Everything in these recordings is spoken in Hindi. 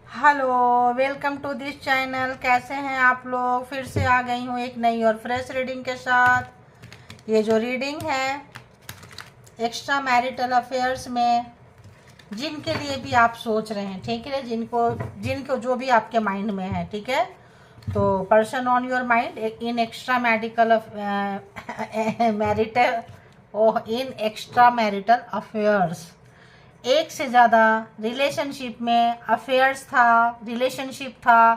Hello, welcome to this channel. कैसे हैं आप लोग? फिर से आ गई हूँ एक नई और फ्रेश रीडिंग के साथ। ये जो रीडिंग है एक्स्ट्रा मैरिटल अफेयर्स में जिनके लिए भी आप सोच रहे हैं, ठीक है, जिनको जिनको जो भी आपके माइंड में है, ठीक है, तो person on your mind in extra marital marital in extra marital affairs. एक से ज़्यादा रिलेशनशिप में अफेयर्स था, रिलेशनशिप था,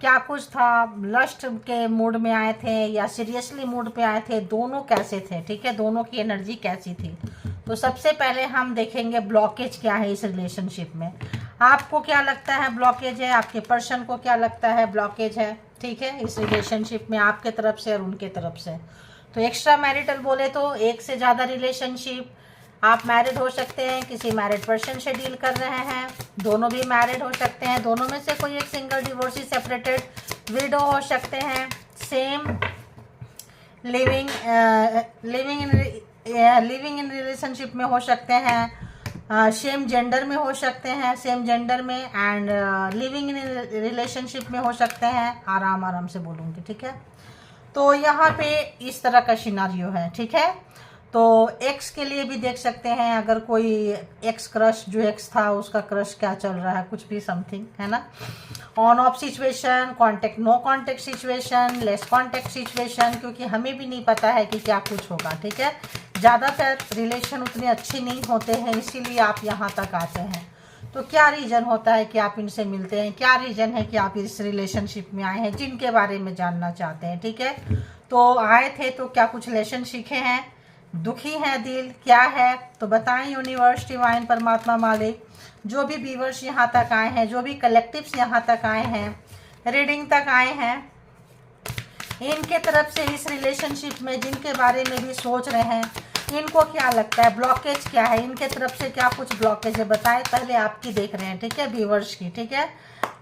क्या कुछ था, लस्ट के मूड में आए थे या सीरियसली मूड पे आए थे, दोनों कैसे थे, ठीक है, दोनों की एनर्जी कैसी थी। तो सबसे पहले हम देखेंगे ब्लॉकेज क्या है इस रिलेशनशिप में। आपको क्या लगता है ब्लॉकेज है, आपके पर्सन को क्या लगता है ब्लॉकेज है, ठीक है, इस रिलेशनशिप में आपके तरफ से और उनके तरफ से। तो एक्स्ट्रा मैरिटल बोले तो एक से ज़्यादा रिलेशनशिप, आप मैरिड हो सकते हैं, किसी मैरिड पर्सन से डील कर रहे हैं, दोनों भी मैरिड हो सकते हैं, दोनों में से कोई एक सिंगल, डिवोर्सी, सेपरेटेड, विडो हो सकते हैं, same living living in relationship में हो सकते हैं, सेम जेंडर में हो सकते हैं, सेम जेंडर में एंड लिविंग इन रिलेशनशिप में हो सकते हैं। आराम आराम से बोलूँगी, ठीक है। तो यहाँ पे इस तरह का सिनारियो है, ठीक है। तो एक्स के लिए भी देख सकते हैं, अगर कोई एक्स क्रश, जो एक्स था उसका क्रश क्या चल रहा है, कुछ भी समथिंग, है ना। On off situation, contact, no contact situation, less contact situation, क्योंकि हमें भी नहीं पता है कि क्या कुछ होगा, ठीक है। ज़्यादातर रिलेशन उतने अच्छे नहीं होते हैं, इसीलिए आप यहाँ तक आते हैं। तो क्या रीज़न होता है कि आप इनसे मिलते हैं, क्या रीज़न है कि आप इस रिलेशनशिप में आए हैं, जिनके बारे में जानना चाहते हैं, ठीक है। तो आए थे तो क्या कुछ लेसन सीखे हैं, दुखी है दिल, क्या है, तो बताएं यूनिवर्स, डिवाइन, परमात्मा, मालिक। जो भी व्यूअर्स यहाँ तक आए हैं, जो भी कलेक्टिव्स यहाँ तक आए हैं, रीडिंग तक आए हैं, इनके तरफ से इस रिलेशनशिप में जिनके बारे में भी सोच रहे हैं, इनको क्या लगता है, ब्लॉकेज क्या है, इनके तरफ से क्या कुछ ब्लॉकेज है, बताएं। पहले आपकी देख रहे हैं, ठीक है, व्यूअर्स की, ठीक है।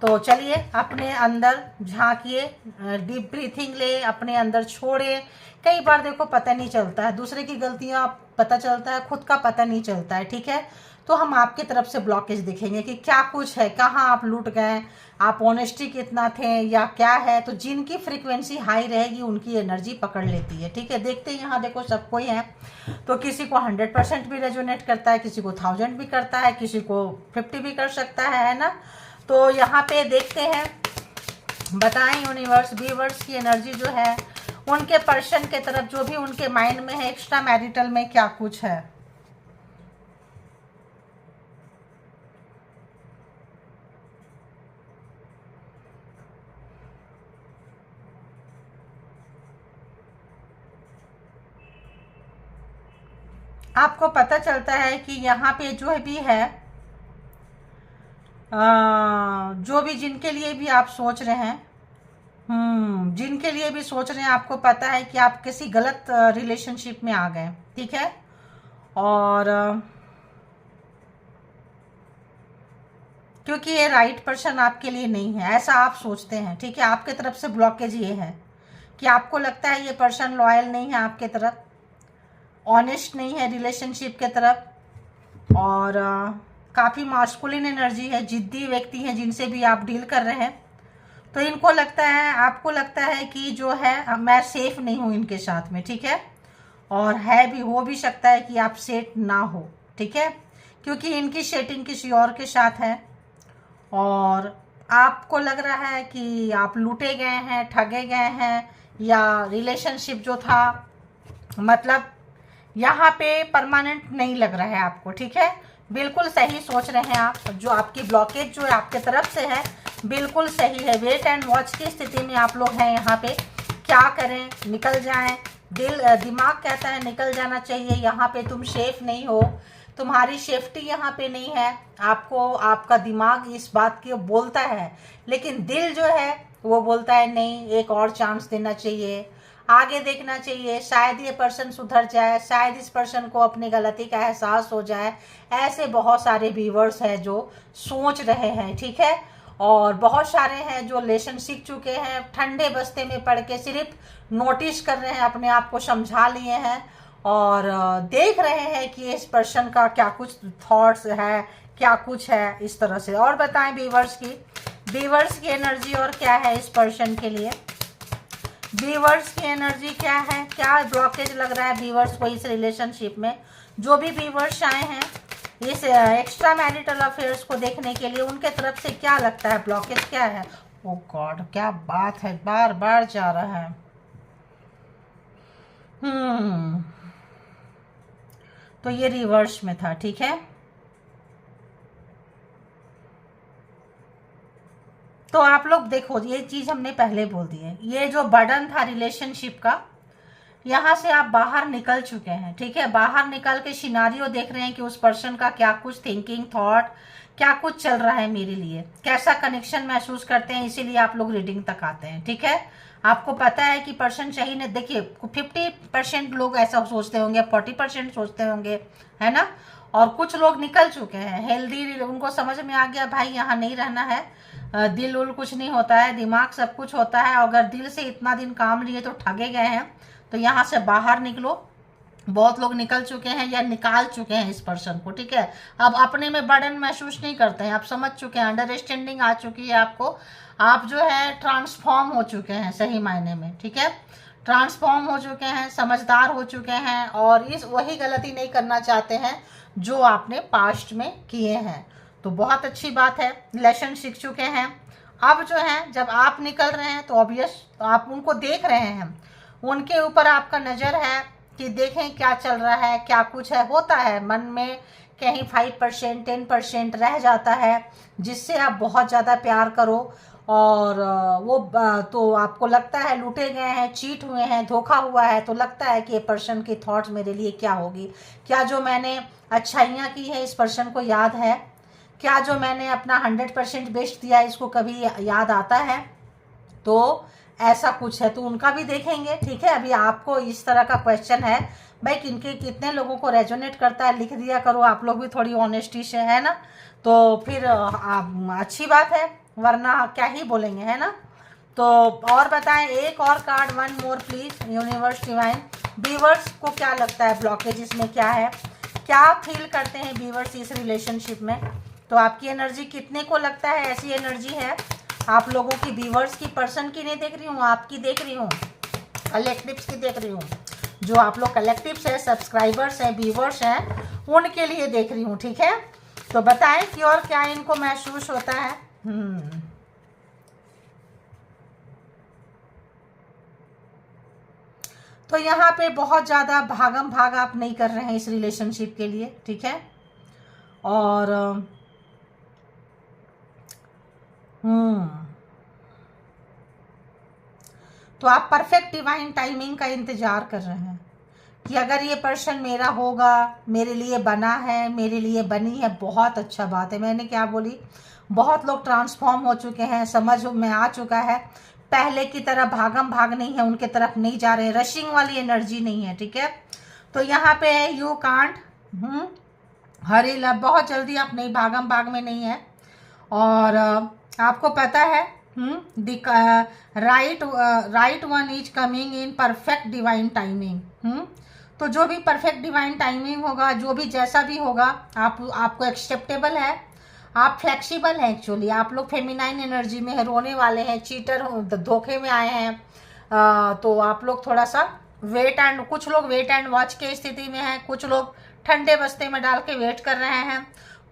तो चलिए अपने अंदर झांकिए, डीप ब्रीथिंग ले, अपने अंदर छोड़े। कई बार देखो पता नहीं चलता है, दूसरे की गलतियां पता चलता है, खुद का पता नहीं चलता है, ठीक है। तो हम आपकी तरफ से ब्लॉकेज देखेंगे कि क्या कुछ है, कहाँ आप लूट गए, आप ऑनेस्टी कितना थे या क्या है। तो जिनकी फ्रीक्वेंसी हाई रहेगी उनकी एनर्जी पकड़ लेती है, ठीक है। देखते हैं यहाँ देखो सब कोई है, तो किसी को 100% भी रेजोनेट करता है, किसी को 1000 भी करता है, किसी को 50 भी कर सकता है ना। तो यहाँ पे देखते हैं, बताएं यूनिवर्स, व्यूअर्स की एनर्जी जो है उनके पर्सन के तरफ, जो भी उनके माइंड में है, एक्स्ट्रा मैरिटल में क्या कुछ है। आपको पता चलता है कि यहाँ पे जो भी है, जो भी जिनके लिए भी आप सोच रहे हैं, जिनके लिए भी सोच रहे हैं, आपको पता है कि आप किसी गलत रिलेशनशिप में आ गए, ठीक है। और क्योंकि ये राइट पर्सन आपके लिए नहीं है, ऐसा आप सोचते हैं, ठीक है। आपके तरफ से ब्लॉकेज ये है कि आपको लगता है ये पर्सन लॉयल नहीं है आपके तरफ, ऑनेस्ट नहीं है रिलेशनशिप के तरफ, और काफ़ी मास्कुलिन एनर्जी है, जिद्दी व्यक्ति हैं जिनसे भी आप डील कर रहे हैं। तो इनको लगता है, आपको लगता है कि जो है मैं सेफ नहीं हूँ इनके साथ में, ठीक है। और है भी, हो भी सकता है कि आप सेट ना हो, ठीक है, क्योंकि इनकी सेटिंग किसी और के साथ है। और आपको लग रहा है कि आप लूटे गए हैं, ठगे गए हैं, या रिलेशनशिप जो था, मतलब यहाँ पे परमानेंट नहीं लग रहा है आपको, ठीक है। बिल्कुल सही सोच रहे हैं आप, जो आपकी ब्लॉकेज जो है आपके तरफ से है बिल्कुल सही है। वेट एंड वॉच की स्थिति में आप लोग हैं यहाँ पे। क्या करें, निकल जाएं, दिमाग कहता है निकल जाना चाहिए, यहाँ पे तुम सेफ नहीं हो, तुम्हारी सेफ्टी यहाँ पे नहीं है। आपको आपका दिमाग इस बात की बोलता है, लेकिन दिल जो है वो बोलता है नहीं, एक और चांस देना चाहिए, आगे देखना चाहिए, शायद ये पर्सन सुधर जाए, शायद इस पर्सन को अपनी गलती का एहसास हो जाए। ऐसे बहुत सारे व्यूअर्स हैं जो सोच रहे हैं, ठीक है। और बहुत सारे हैं जो लेसन सीख चुके हैं, ठंडे बस्ते में पढ़ के सिर्फ नोटिस कर रहे हैं, अपने आप को समझा लिए हैं और देख रहे हैं कि इस पर्सन का क्या कुछ थॉट्स है, क्या कुछ है, इस तरह से। और बताएं व्यूअर्स की व्यूअर्स की एनर्जी और क्या है इस पर्सन के लिए, व्यूअर्स की एनर्जी क्या है, क्या ब्लॉकेज लग रहा है व्यूअर्स को इस रिलेशनशिप में। जो भी व्यूअर्स आए हैं इस एक्स्ट्रा मैरिटल अफेयर्स को देखने के लिए, उनके तरफ से क्या लगता है, ब्लॉकेज क्या है। ओ गॉड, क्या बात है, बार बार जा रहा है। तो ये रिवर्स में था, ठीक है। तो आप लोग देखो, ये चीज हमने पहले बोल दी है, ये जो बर्डन था रिलेशनशिप का, यहाँ से आप बाहर निकल चुके हैं, ठीक है। बाहर निकल के सिनारियो देख रहे हैं कि उस पर्सन का क्या कुछ थिंकिंग, थॉट, क्या कुछ चल रहा है मेरे लिए, कैसा कनेक्शन महसूस करते हैं, इसीलिए आप लोग रीडिंग तक आते हैं, ठीक है। आपको पता है कि पर्सन सही ने, देखिए 50% लोग ऐसा सोचते होंगे, 40% सोचते होंगे, है ना। और कुछ लोग निकल चुके हैं हेल्दी, उनको समझ में आ गया भाई यहाँ नहीं रहना है, दिल उल कुछ नहीं होता है, दिमाग सब कुछ होता है। अगर दिल से इतना दिन काम लिए तो ठगे गए हैं, तो यहाँ से बाहर निकलो। बहुत लोग निकल चुके हैं या निकाल चुके हैं इस पर्सन को, ठीक है। अब अपने में बर्डन महसूस नहीं करते हैं, आप समझ चुके हैं, अंडरस्टैंडिंग आ चुकी है आपको, आप जो है ट्रांसफॉर्म हो चुके हैं सही मायने में, ठीक है। ट्रांसफॉर्म हो चुके हैं, समझदार हो चुके हैं, और इस वही गलती नहीं करना चाहते हैं जो आपने पास्ट में किए हैं। तो बहुत अच्छी बात है, लेसन सीख चुके हैं। अब जो है जब आप निकल रहे हैं तो ऑब्वियस आप उनको देख रहे हैं, उनके ऊपर आपका नज़र है कि देखें क्या चल रहा है, क्या कुछ है। होता है मन में कहीं 5% 10% रह जाता है, जिससे आप बहुत ज़्यादा प्यार करो, और वो तो आपको लगता है लूटे गए हैं, चीट हुए हैं, धोखा हुआ है, तो लगता है कि ये पर्सन की थॉट्स मेरे लिए क्या होगी, क्या जो मैंने अच्छाइयाँ की है इस पर्सन को याद है, क्या जो मैंने अपना 100% बेस्ट दिया इसको कभी याद आता है। तो ऐसा कुछ है, तो उनका भी देखेंगे, ठीक है। अभी आपको इस तरह का क्वेश्चन है भाई, किनके कितने लोगों को रेजोनेट करता है, लिख दिया करो आप लोग भी थोड़ी ऑनेस्टी से, है ना। तो फिर अच्छी बात है, वरना क्या ही बोलेंगे, है ना। तो और बताएं, एक और card, one more please, universe divine. Viewers को क्या लगता है ब्लॉकेज इसमें क्या है, क्या फील करते हैं व्यूअर्स इस रिलेशनशिप में। तो आपकी एनर्जी कितने को लगता है ऐसी एनर्जी है आप लोगों की, व्यूअर्स की, पर्सन की नहीं देख रही हूँ, आपकी देख रही हूँ, कलेक्टिव्स की देख रही हूँ। जो आप लोग कलेक्टिव्स हैं, सब्सक्राइबर्स हैं, व्यूअर्स हैं, उनके लिए देख रही हूँ, ठीक है। तो बताएं कि और क्या इनको महसूस होता है। तो यहाँ पे बहुत ज़्यादा भागम भाग आप नहीं कर रहे हैं इस रिलेशनशिप के लिए, ठीक है। और तो आप परफेक्ट डिवाइन टाइमिंग का इंतजार कर रहे हैं कि अगर ये पर्सन मेरा होगा, मेरे लिए बना है, मेरे लिए बनी है। बहुत अच्छा बात है, मैंने क्या बोली, बहुत लोग ट्रांसफॉर्म हो चुके हैं, समझ में आ चुका है, पहले की तरह भागम भाग नहीं है, उनके तरफ नहीं जा रहे, रशिंग वाली एनर्जी नहीं है, ठीक है। तो यहाँ पे है यू कांट हरी लव, बहुत जल्दी आप नहीं, भागम भाग में नहीं है। और आपको पता है right one is coming in perfect divine timing. तो जो भी परफेक्ट डिवाइन टाइमिंग होगा, जो भी जैसा भी होगा, आपको एक्सेप्टेबल है, आप फ्लेक्सिबल हैं। एक्चुअली आप लोग फेमिनाइन एनर्जी में है, रोने वाले हैं, चीटर धोखे में आए हैं, तो आप लोग थोड़ा सा वेट एंड, कुछ लोग वेट एंड वॉच के स्थिति में हैं, कुछ लोग ठंडे बस्ते में डाल के वेट कर रहे हैं,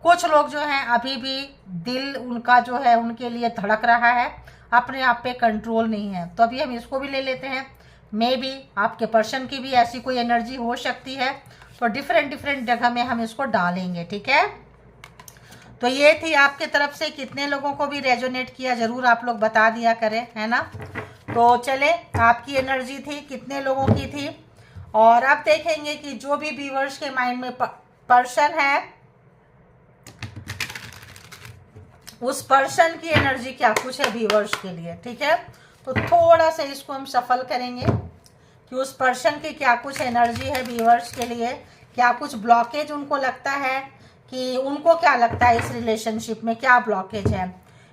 कुछ लोग जो हैं अभी भी दिल उनका जो है उनके लिए धड़क रहा है, अपने आप पे कंट्रोल नहीं है। तो अभी हम इसको भी ले लेते हैं, मे बी आपके पर्सन की भी ऐसी कोई एनर्जी हो सकती है, तो डिफरेंट जगह में हम इसको डालेंगे, ठीक है। तो ये थी आपके तरफ से, कितने लोगों को भी रेजोनेट किया जरूर आप लोग बता दिया करें, है ना। तो चले, आपकी एनर्जी थी, कितने लोगों की थी। और अब देखेंगे कि जो भी व्यूअर्स के माइंड में पर्सन है, उस पर्सन की एनर्जी क्या कुछ है व्यूअर्स के लिए, ठीक है। तो थोड़ा सा इसको हम सफल करेंगे कि उस पर्सन की क्या कुछ एनर्जी है व्यूअर्स के लिए, क्या कुछ ब्लॉकेज उनको लगता है, कि उनको क्या लगता है इस रिलेशनशिप में क्या ब्लॉकेज है।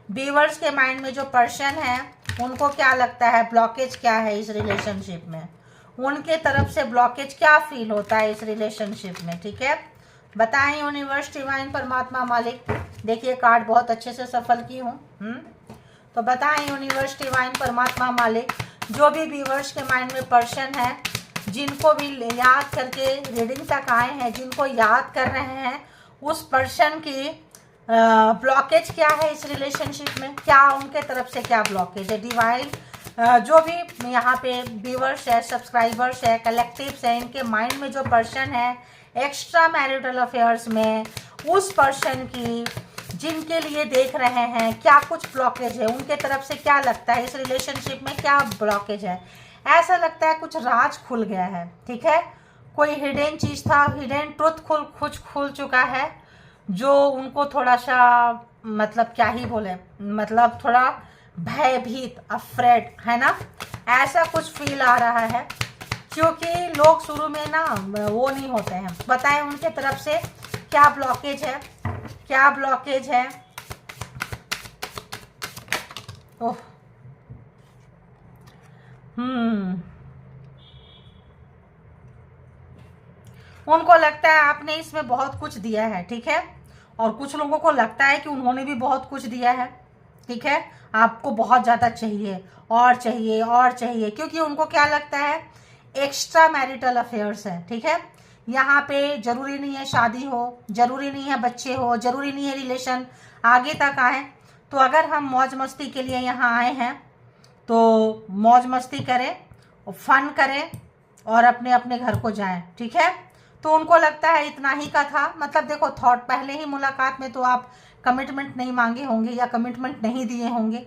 व्यूअर्स के माइंड में जो पर्सन है उनको क्या लगता है, ब्लॉकेज क्या है इस रिलेशनशिप में, उनके तरफ से ब्लॉकेज क्या फील होता है इस रिलेशनशिप में, ठीक है। बताएं यूनिवर्स, डिवाइन, परमात्मा, मालिक। देखिए कार्ड बहुत अच्छे से सफल की हूँ। तो बताएं यूनिवर्स, डिवाइन, परमात्मा, मालिक, जो भी व्यूवर्स के माइंड में पर्सन है, जिनको भी याद करके रीडिंग तक आए हैं, जिनको याद कर रहे हैं, उस पर्सन की ब्लॉकेज क्या है इस रिलेशनशिप में, क्या उनके तरफ से क्या ब्लॉकेज है। डिवाइन जो भी यहाँ पे व्यूवर्स है, सब्सक्राइबर्स है, कलेक्टिव्स है, इनके माइंड में जो पर्सन है एक्स्ट्रा मैरिटल अफेयर्स में, उस पर्सन की जिनके लिए देख रहे हैं क्या कुछ ब्लॉकेज है, उनके तरफ से क्या लगता है इस रिलेशनशिप में क्या ब्लॉकेज है। ऐसा लगता है कुछ राज खुल गया है, ठीक है, कोई हिडन चीज़ था, हिडन ट्रुथ कुछ खुल चुका है, जो उनको थोड़ा सा मतलब क्या ही बोले, मतलब थोड़ा भयभीत, अफ्रेड है ना, ऐसा कुछ फील आ रहा है। क्योंकि लोग शुरू में ना वो नहीं होते हैं। बताएं उनके तरफ से क्या ब्लॉकेज है, क्या ब्लॉकेज है। ओह उनको लगता है आपने इसमें बहुत कुछ दिया है, ठीक है, और कुछ लोगों को लगता है कि उन्होंने भी बहुत कुछ दिया है, ठीक है, आपको बहुत ज़्यादा चाहिए और चाहिए और चाहिए, क्योंकि उनको क्या लगता है एक्स्ट्रा मैरिटल अफेयर्स है, ठीक है। यहाँ पे जरूरी नहीं है शादी हो, जरूरी नहीं है बच्चे हो, जरूरी नहीं है रिलेशन आगे तक आए। तो अगर हम मौज मस्ती के लिए यहाँ आए हैं तो मौज मस्ती करें, फन करें और अपने अपने घर को जाएं, ठीक है। तो उनको लगता है इतना ही का था, मतलब देखो थॉट पहले ही मुलाकात में तो आप कमिटमेंट नहीं मांगे होंगे या कमिटमेंट नहीं दिए होंगे,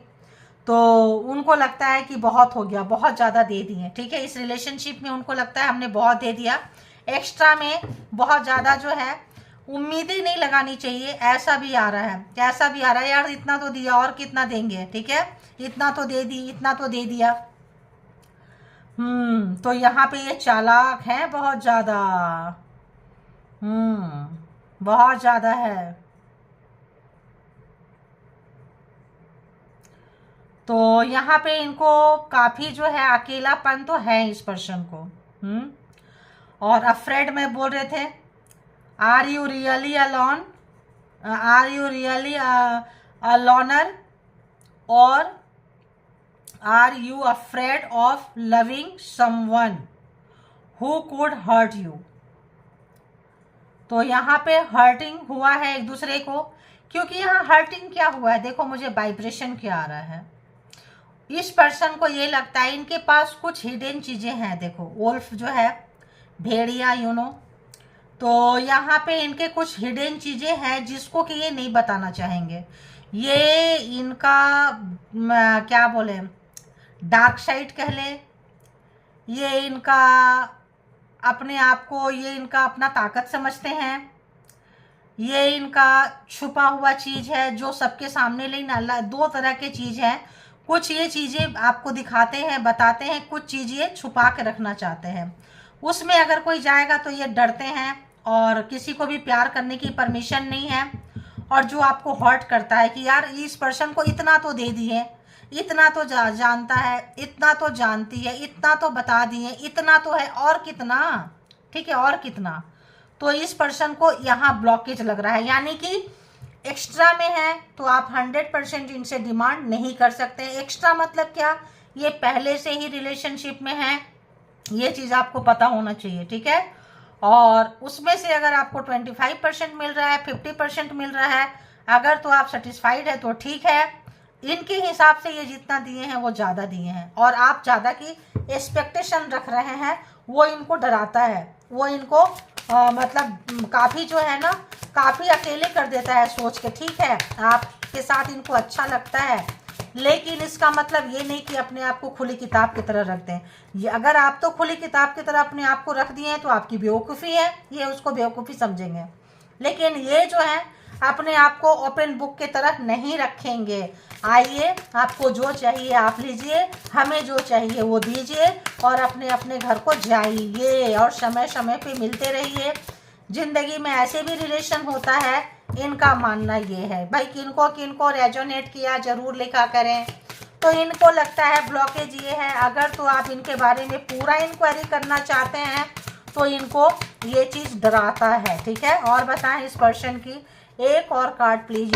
तो उनको लगता है कि बहुत हो गया, बहुत ज़्यादा दे दिए, ठीक है। इस रिलेशनशिप में उनको लगता है हमने बहुत दे दिया, एक्स्ट्रा में बहुत ज़्यादा जो है उम्मीदें नहीं लगानी चाहिए, ऐसा भी आ रहा है, कैसा भी आ रहा है यार, इतना तो दिया और कितना देंगे, ठीक है, इतना तो दे दी, इतना तो दे दिया। तो यहाँ पे ये चालाक है बहुत ज़्यादा, बहुत ज़्यादा है। तो यहाँ पे इनको काफ़ी जो है अकेलापन तो है इस पर्सन को। और अफ्रेड में बोल रहे थे, are you really alone, are you really aloner, और are you afraid of loving someone who could hurt you. तो यहाँ पे हर्टिंग हुआ है एक दूसरे को, क्योंकि यहाँ हर्टिंग क्या हुआ है, देखो मुझे वाइब्रेशन क्या आ रहा है। इस पर्सन को ये लगता है इनके पास कुछ हिडन चीज़ें हैं, देखो वोल्फ जो है भेड़िया, यू नो, तो यहाँ पे इनके कुछ हिडन चीज़ें हैं जिसको कि ये नहीं बताना चाहेंगे। ये इनका क्या बोले डार्क साइड कह ले, ये इनका अपने आप को, ये इनका अपना ताकत समझते हैं, ये इनका छुपा हुआ चीज़ है जो सबके सामने नहीं। दो तरह के चीज़ है, कुछ ये चीज़ें आपको दिखाते हैं, बताते हैं, कुछ चीज़ ये छुपा के रखना चाहते हैं। उसमें अगर कोई जाएगा तो ये डरते हैं और किसी को भी प्यार करने की परमिशन नहीं है। और जो आपको हर्ट करता है कि यार इस पर्सन को इतना तो दे दिए, इतना तो जानता है, इतना तो जानती है, इतना तो बता दिए, इतना तो है, और कितना, ठीक है, और कितना। तो इस पर्सन को यहाँ ब्लॉकेज लग रहा है, यानी कि एक्स्ट्रा में है तो आप 100% इनसे डिमांड नहीं कर सकते। एक्स्ट्रा मतलब क्या, ये पहले से ही रिलेशनशिप में है, ये चीज़ आपको पता होना चाहिए, ठीक है। और उसमें से अगर आपको 25% मिल रहा है, 50% मिल रहा है, अगर तो आप सेटिस्फाइड है तो ठीक है। इनके हिसाब से ये जितना दिए हैं वो ज़्यादा दिए हैं, और आप ज़्यादा की एक्सपेक्टेशन रख रहे हैं, वो इनको डराता है, वो इनको मतलब काफ़ी जो है ना, काफ़ी अकेले कर देता है सोच के, ठीक है, आपके साथ इनको अच्छा लगता है, लेकिन इसका मतलब ये नहीं कि अपने आप को खुली किताब की तरह रख दें। ये अगर आप तो खुली किताब की तरह अपने आप को रख दिए हैं तो आपकी बेवकूफ़ी है, ये उसको बेवकूफ़ी समझेंगे। लेकिन ये जो है अपने आप को ओपन बुक की तरह नहीं रखेंगे। आइए, आपको जो चाहिए आप लीजिए, हमें जो चाहिए वो दीजिए, और अपने अपने घर को जाइए, और समय समय पे मिलते रहिए। ज़िंदगी में ऐसे भी रिलेशन होता है, इनका मानना ये है भाई, किनको किनको रेजोनेट किया ज़रूर लिखा करें। तो इनको लगता है ब्लॉकेज ये है। अगर तो आप इनके बारे में पूरा इंक्वायरी करना चाहते हैं तो इनको ये चीज़ डराता है, ठीक है। और बताएं इस पर्सन की एक और कार्ड प्लीज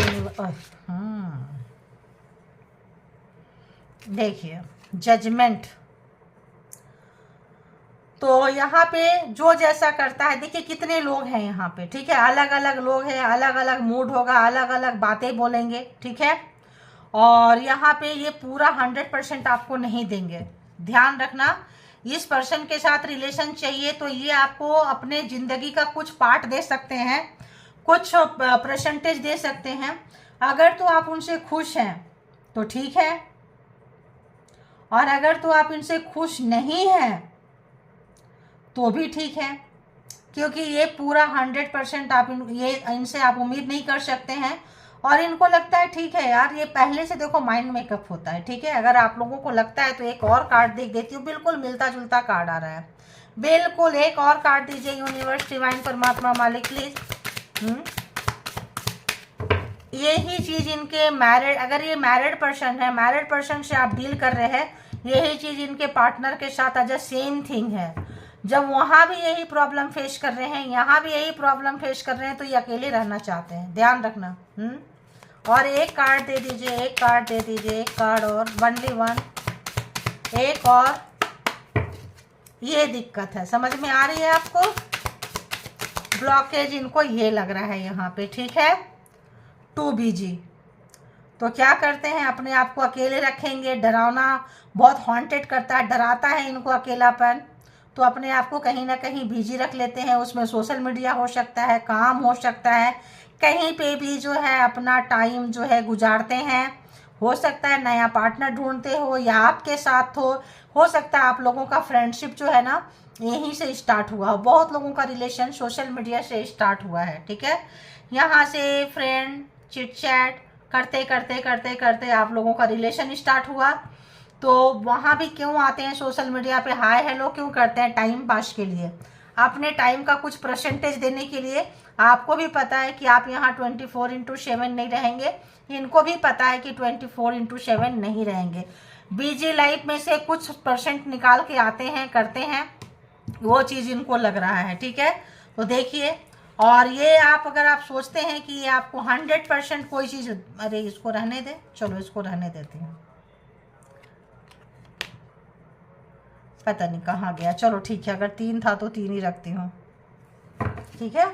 देखिए, जजमेंट। तो यहाँ पे जो जैसा करता है, देखिए कितने लोग हैं यहाँ पे, ठीक है, अलग अलग लोग हैं, अलग अलग मूड होगा, अलग अलग बातें बोलेंगे, ठीक है। और यहाँ पे ये पूरा 100% आपको नहीं देंगे, ध्यान रखना। इस पर्सन के साथ रिलेशन चाहिए तो ये आपको अपने ज़िंदगी का कुछ पार्ट दे सकते हैं, कुछ परसेंटेज दे सकते हैं। अगर तो आप उनसे खुश हैं तो ठीक है, और अगर तो आप इनसे खुश नहीं हैं तो भी ठीक है, क्योंकि ये पूरा 100% आप इनसे आप उम्मीद नहीं कर सकते हैं। और इनको लगता है ठीक है यार, ये पहले से देखो माइंड मेकअप होता है, ठीक है। अगर आप लोगों को लगता है तो एक और कार्ड देख देती हूँ, बिल्कुल मिलता जुलता कार्ड आ रहा है, बिल्कुल एक और कार्ड दीजिए यूनिवर्स, डिवाइन, परमात्मा, मालिक प्लीज। यही चीज इनके मैरिड, अगर ये मैरिड पर्सन है, मैरिड पर्सन से आप डील कर रहे हैं, यही चीज इनके पार्टनर के साथ आज सेम थिंग है। जब वहां भी यही प्रॉब्लम फेस कर रहे हैं, यहाँ भी यही प्रॉब्लम फेस कर रहे हैं, तो ये अकेले रहना चाहते हैं, ध्यान रखना। और एक कार्ड दे दीजिए, एक कार्ड दे दीजिए, एक कार्ड और, ओनली वन, एक और। ये दिक्कत है, समझ में आ रही है आपको? ब्लॉकेज इनको ये लग रहा है यहाँ पे, ठीक है, टू बिजी। तो क्या करते हैं, अपने आप को अकेले रखेंगे, डरावना बहुत हॉन्टेड करता है, डराता है इनको अकेलापन, तो अपने आप को कहीं ना कहीं बिजी रख लेते हैं। उसमें सोशल मीडिया हो सकता है, काम हो सकता है, कहीं पे भी जो है अपना टाइम जो है गुजारते हैं। हो सकता है नया पार्टनर ढूंढते हो या आपके साथ हो सकता है आप लोगों का फ्रेंडशिप जो है ना यहीं से स्टार्ट हुआ हो। बहुत लोगों का रिलेशन सोशल मीडिया से स्टार्ट हुआ है, ठीक है। यहाँ से फ्रेंड चिट चैट करते करते करते करते आप लोगों का रिलेशन स्टार्ट हुआ। तो वहाँ भी क्यों आते हैं सोशल मीडिया पे, हाय हेलो क्यों करते हैं? टाइम पास के लिए, अपने टाइम का कुछ परसेंटेज देने के लिए। आपको भी पता है कि आप यहाँ 24/7 नहीं रहेंगे, इनको भी पता है कि 24/7 नहीं रहेंगे। बिजी लाइफ में से कुछ परसेंट निकाल के आते हैं, करते हैं, वो चीज़ इनको लग रहा है, ठीक है। तो देखिए, और ये आप अगर आप सोचते हैं कि ये आपको 100% कोई चीज़, अरे इसको रहने दे, चलो इसको रहने देती हूँ, पता नहीं कहाँ गया, चलो ठीक है, अगर 3 था तो 3 ही रखती हूँ, ठीक है।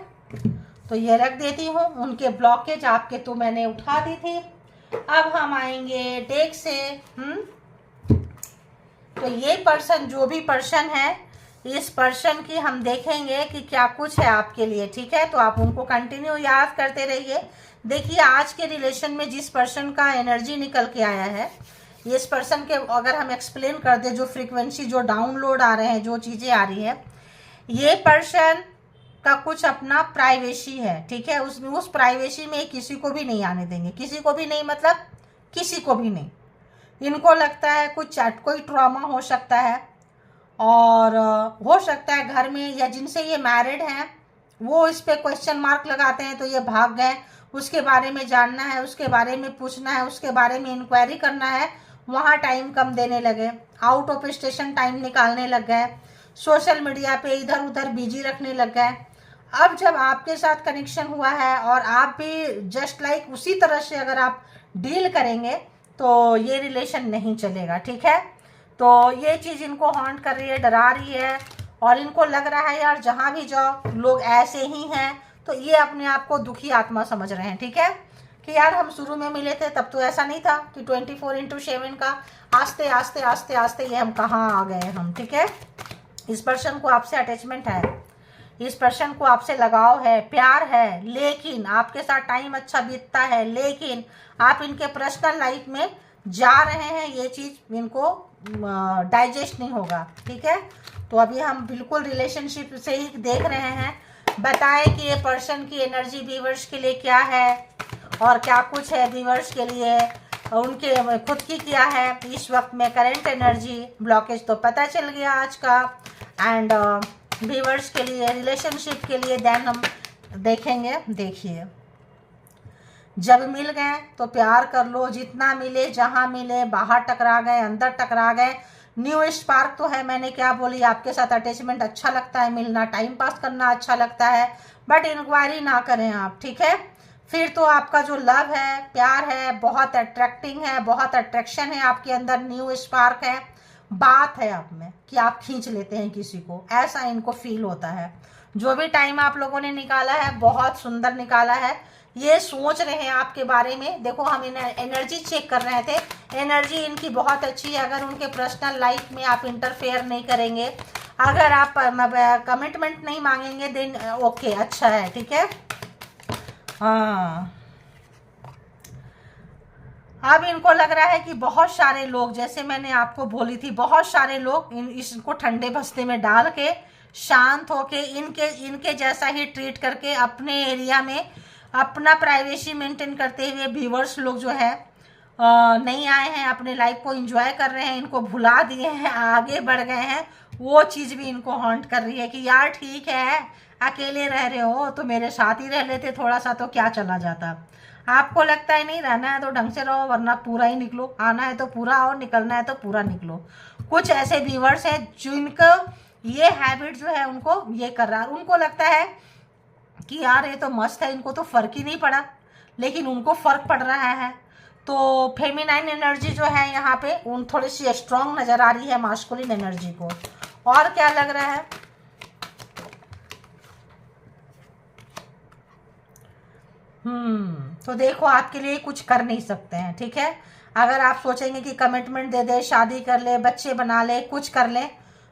तो ये रख देती हूँ। उनके ब्लॉकेज आपके तो मैंने उठा दी थी। अब हम आएंगे डेक से। तो ये पर्सन, जो भी पर्सन है, इस पर्सन की हम देखेंगे कि क्या कुछ है आपके लिए, ठीक है। तो आप उनको कंटिन्यू याद करते रहिए। देखिए, आज के रिलेशन में जिस पर्सन का एनर्जी निकल के आया है, इस पर्सन के अगर हम एक्सप्लेन कर दे, जो फ्रीक्वेंसी, जो डाउनलोड आ रहे हैं, जो चीज़ें आ रही है, ये पर्सन का कुछ अपना प्राइवेसी है, ठीक है। उस प्राइवेसी में किसी को भी नहीं आने देंगे, किसी को भी नहीं, मतलब किसी को भी नहीं। इनको लगता है कोई ट्रॉमा हो सकता है, और हो सकता है घर में, या जिनसे ये मैरिड हैं वो इस पे क्वेश्चन मार्क लगाते हैं तो ये भाग गए। उसके बारे में जानना है, उसके बारे में पूछना है, उसके बारे में इंक्वायरी करना है, वहाँ टाइम कम देने लगे, आउट ऑफ स्टेशन टाइम निकालने लग गए, सोशल मीडिया पे इधर उधर बिजी रखने लग गए। अब जब आपके साथ कनेक्शन हुआ है और आप भी जस्ट लाइक उसी तरह से अगर आप डील करेंगे तो ये रिलेशन नहीं चलेगा, ठीक है। तो ये चीज़ इनको हॉन्ट कर रही है, डरा रही है, और इनको लग रहा है यार जहाँ भी जाओ लोग ऐसे ही हैं। तो ये अपने आप को दुखी आत्मा समझ रहे हैं, ठीक है, कि यार हम शुरू में मिले थे तब तो ऐसा नहीं था कि 24/7 का, आस्ते आस्ते आस्ते आस्ते ये हम कहाँ आ गए हम, ठीक है। इस पर्सन को आपसे अटैचमेंट है, इस पर्सन को आपसे लगाव है, प्यार है, लेकिन आपके साथ टाइम अच्छा बीतता है, लेकिन आप इनके पर्सनल लाइफ में जा रहे हैं, ये चीज़ इनको डाइजेस्ट नहीं होगा, ठीक है। तो अभी हम बिल्कुल रिलेशनशिप से ही देख रहे हैं। बताएं कि ये पर्सन की एनर्जी व्यूअर्स के लिए क्या है और क्या कुछ है व्यूअर्स के लिए, उनके खुद की क्या है इस वक्त में करंट एनर्जी। ब्लॉकेज तो पता चल गया आज का, एंड व्यूअर्स के लिए, रिलेशनशिप के लिए देन हम देखेंगे। देखिए, जब मिल गए तो प्यार कर लो, जितना मिले, जहाँ मिले, बाहर टकरा गए, अंदर टकरा गए, न्यू स्पार्क तो है, मैंने क्या बोली, आपके साथ अटैचमेंट अच्छा लगता है, मिलना टाइम पास करना अच्छा लगता है, बट इंक्वायरी ना करें आप, ठीक है। फिर तो आपका जो लव है, प्यार है, बहुत अट्रैक्टिंग है, बहुत अट्रैक्शन है आपके अंदर, न्यू स्पार्क है, बात है आप में कि आप खींच लेते हैं किसी को, ऐसा इनको फील होता है। जो भी टाइम आप लोगों ने निकाला है बहुत सुंदर निकाला है। ये सोच रहे हैं आपके बारे में, देखो हम एनर्जी चेक कर रहे थे, एनर्जी इनकी बहुत अच्छी है। अगर उनके पर्सनल लाइफ में आप इंटरफेयर नहीं करेंगे, अगर आप कमिटमेंट नहीं मांगेंगे, देन ओके, अच्छा है, ठीक है। हाँ, अब इनको लग रहा है कि बहुत सारे लोग, जैसे मैंने आपको बोली थी, बहुत सारे लोग इसको ठंडे बस्ते में डाल के शांत होके इनके जैसा ही ट्रीट करके अपने एरिया में अपना प्राइवेसी मेंटेन करते हुए व्यूअर्स लोग जो है नहीं आए हैं, अपने लाइफ को एंजॉय कर रहे हैं, इनको भुला दिए हैं, आगे बढ़ गए हैं। वो चीज़ भी इनको हॉन्ट कर रही है कि यार ठीक है, अकेले रह रहे हो तो मेरे साथ ही रह लेते थोड़ा सा, तो क्या चला जाता। आपको लगता है नहीं रहना है तो ढंग से रहो, वरना पूरा ही निकलो, आना है तो पूरा आओ, निकलना है तो पूरा निकलो। कुछ ऐसे व्यूअर्स हैं जिनको ये हैबिट जो है उनको ये कर रहा है, उनको लगता है कि यार ये तो मस्त है, इनको तो फर्क ही नहीं पड़ा, लेकिन उनको फर्क पड़ रहा है। तो फेमिनाइन एनर्जी जो है यहाँ पे उन थोड़ी सी स्ट्रांग नज़र आ रही है मास्कुलिन एनर्जी को। और क्या लग रहा है, तो देखो आपके लिए कुछ कर नहीं सकते हैं, ठीक है। अगर आप सोचेंगे कि कमिटमेंट दे दे, शादी कर ले, बच्चे बना ले, कुछ कर ले,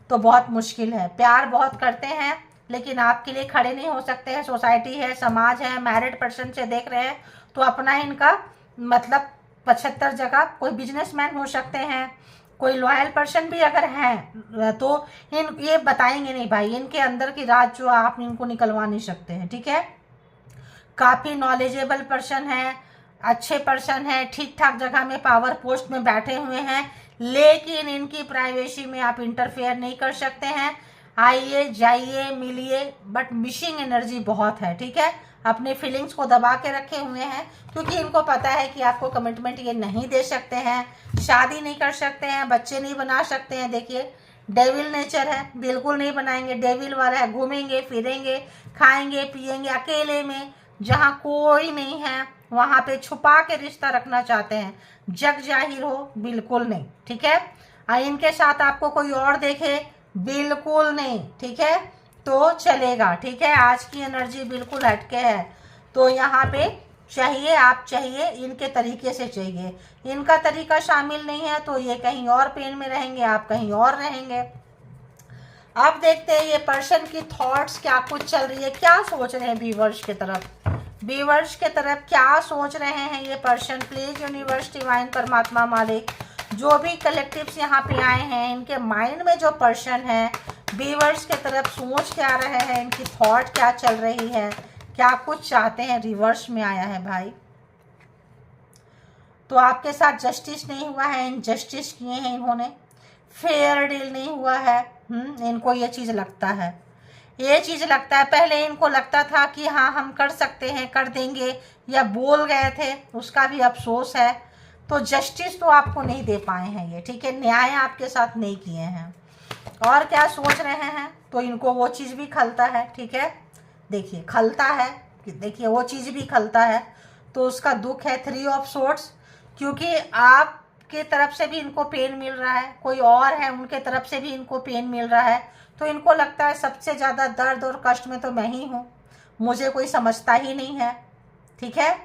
तो बहुत मुश्किल है। प्यार बहुत करते हैं लेकिन आपके लिए खड़े नहीं हो सकते हैं। सोसाइटी है, समाज है, मैरिड पर्सन से देख रहे हैं तो अपना इनका मतलब 75 जगह, कोई बिजनेसमैन हो सकते हैं, कोई लॉयल पर्सन भी अगर हैं तो ये बताएंगे नहीं भाई, इनके अंदर की राज जो आप इनको निकलवा नहीं सकते हैं, ठीक है। काफ़ी नॉलेजेबल पर्सन है, अच्छे पर्सन है, ठीक ठाक जगह में पावर पोस्ट में बैठे हुए हैं, लेकिन इनकी प्राइवेसी में आप इंटरफेयर नहीं कर सकते हैं। आइए जाइए मिलिए, बट मिसिंग एनर्जी बहुत है, ठीक है। अपने फीलिंग्स को दबा के रखे हुए हैं क्योंकि इनको पता है कि आपको कमिटमेंट ये नहीं दे सकते हैं, शादी नहीं कर सकते हैं, बच्चे नहीं बना सकते हैं। देखिए डेविल नेचर है, बिल्कुल नहीं बनाएंगे, डेविल वाला है, घूमेंगे फिरेंगे, खाएंगे पिएंगे अकेले में, जहाँ कोई नहीं है वहाँ पे छुपा के रिश्ता रखना चाहते हैं, जग जाहिर हो बिल्कुल नहीं, ठीक है। इनके साथ आपको कोई और देखे बिल्कुल नहीं, ठीक है, तो चलेगा, ठीक है। आज की एनर्जी बिल्कुल हटके है, तो यहाँ पे चाहिए, आप चाहिए इनके तरीके से चाहिए, इनका तरीका शामिल नहीं है तो ये कहीं और पेन में रहेंगे, आप कहीं और रहेंगे। अब देखते हैं ये पर्सन की थॉट्स क्या कुछ चल रही है, क्या सोच रहे हैं व्यूअर्स की तरफ, व्यूअर्स के तरफ क्या सोच रहे हैं ये पर्सन। प्लीज यूनिवर्स डिवाइन परमात्मा मालिक, जो भी कलेक्टिव्स यहाँ पे आए हैं, इनके माइंड में जो पर्सन है व्यूअर्स के तरफ सोच क्या रहे हैं, इनकी थॉट क्या चल रही है, क्या कुछ चाहते हैं। रिवर्स में आया है भाई, तो आपके साथ जस्टिस नहीं हुआ है, इनजस्टिस किए हैं इन्होंने, फेयर डील नहीं हुआ है। इनको ये चीज़ लगता है, ये चीज़ लगता है। पहले इनको लगता था कि हाँ हम कर सकते हैं, कर देंगे, या बोल गए थे, उसका भी अफसोस है। तो जस्टिस तो आपको नहीं दे पाए हैं ये, ठीक है, न्याय आपके साथ नहीं किए हैं। और क्या सोच रहे हैं, तो इनको वो चीज़ भी खलता है, ठीक है, देखिए खलता है, देखिए वो चीज़ भी खलता है, तो उसका दुख है। 3 ऑफ सोर्ड्स, क्योंकि आपके तरफ से भी इनको पेन मिल रहा है, कोई और है उनके तरफ से भी इनको पेन मिल रहा है, तो इनको लगता है सबसे ज़्यादा दर्द और कष्ट में तो मैं ही हूँ, मुझे कोई समझता ही नहीं है, ठीक है।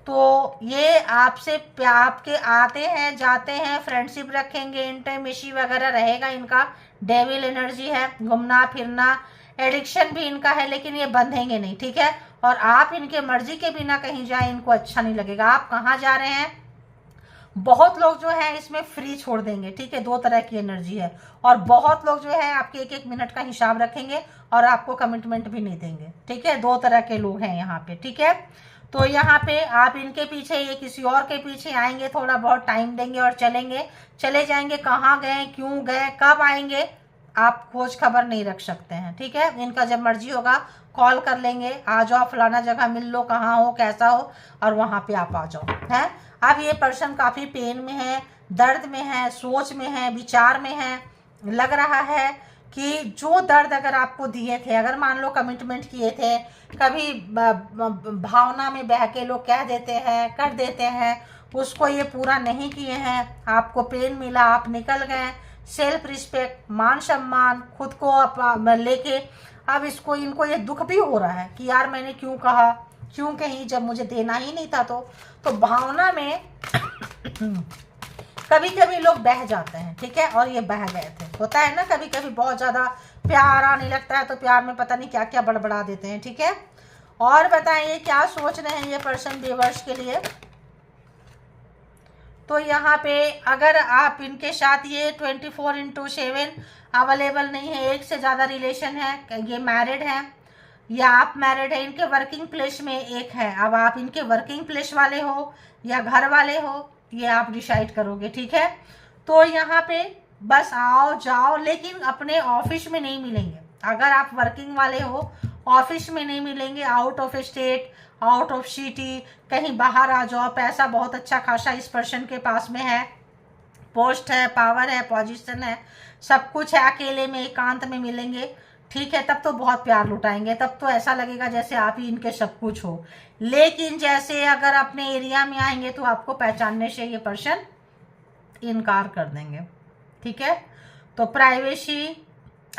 तो ये आपसे आपके आते हैं जाते हैं, फ्रेंडशिप रखेंगे, इंटीमेसी वगैरह रहेगा इनका, डेविल एनर्जी है, घूमना फिरना, एडिक्शन भी इनका है, लेकिन ये बंधेंगे नहीं, ठीक है। और आप इनके मर्जी के बिना कहीं जाए इनको अच्छा नहीं लगेगा। आप कहाँ जा रहे हैं, बहुत लोग जो है इसमें फ्री छोड़ देंगे, ठीक है, 2 तरह की एनर्जी है। और बहुत लोग जो है आपके 1-1 मिनट का हिसाब रखेंगे और आपको कमिटमेंट भी नहीं देंगे, ठीक है। 2 तरह के लोग हैं यहाँ पे, ठीक है। तो यहाँ पे आप इनके पीछे, ये किसी और के पीछे आएंगे, थोड़ा बहुत टाइम देंगे और चलेंगे, चले जाएंगे। कहाँ गए, क्यों गए, कब आएंगे, आप खोज खबर नहीं रख सकते हैं, ठीक है। इनका जब मर्जी होगा कॉल कर लेंगे, आ जाओ फलाना जगह मिल लो, कहाँ हो कैसा हो, और वहाँ पे आप आ जाओ, है। अब ये पर्सन काफ़ी पेन में है, दर्द में है, सोच में है, विचार में है। लग रहा है कि जो दर्द अगर आपको दिए थे, अगर मान लो कमिटमेंट किए थे, कभी भावना में बह के लोग कह देते हैं, कर देते हैं, उसको ये पूरा नहीं किए हैं, आपको पेन मिला, आप निकल गए, सेल्फ रिस्पेक्ट, मान सम्मान खुद को लेके अब इनको ये दुख भी हो रहा है कि यार मैंने क्यों कहा, क्यों कहीं, जब मुझे देना ही नहीं था। तो भावना में कभी कभी लोग बह जाते हैं, ठीक है, और ये बह गए थे। होता है ना कभी कभी बहुत ज़्यादा प्यार आने लगता है तो प्यार में पता नहीं क्या क्या बड़बड़ा देते हैं, ठीक है। और बताइए क्या सोच रहे हैं ये पर्सन व्यूअर्स के लिए। तो यहाँ पे अगर आप इनके साथ ये 24/7 अवेलेबल नहीं है, एक से ज़्यादा रिलेशन है, ये मैरिड है या आप मैरिड है, इनके वर्किंग प्लेस में एक है। अब आप इनके वर्किंग प्लेस वाले हो या घर वाले हो, ये आप डिसाइड करोगे, ठीक है। तो यहाँ पे बस आओ जाओ, लेकिन अपने ऑफिस में नहीं मिलेंगे। अगर आप वर्किंग वाले हो, ऑफिस में नहीं मिलेंगे, out of state, out of city, कहीं बाहर आ जाओ। पैसा बहुत अच्छा खासा इस पर्सन के पास में है, पोस्ट है, पावर है, पोजीशन है, सब कुछ है। अकेले में एकांत में मिलेंगे, ठीक है, तब तो बहुत प्यार लुटाएंगे, तब तो ऐसा लगेगा जैसे आप ही इनके सब कुछ हो। लेकिन जैसे अगर अपने एरिया में आएंगे तो आपको पहचानने से ये पर्सन इनकार कर देंगे, ठीक है। तो प्राइवेसी,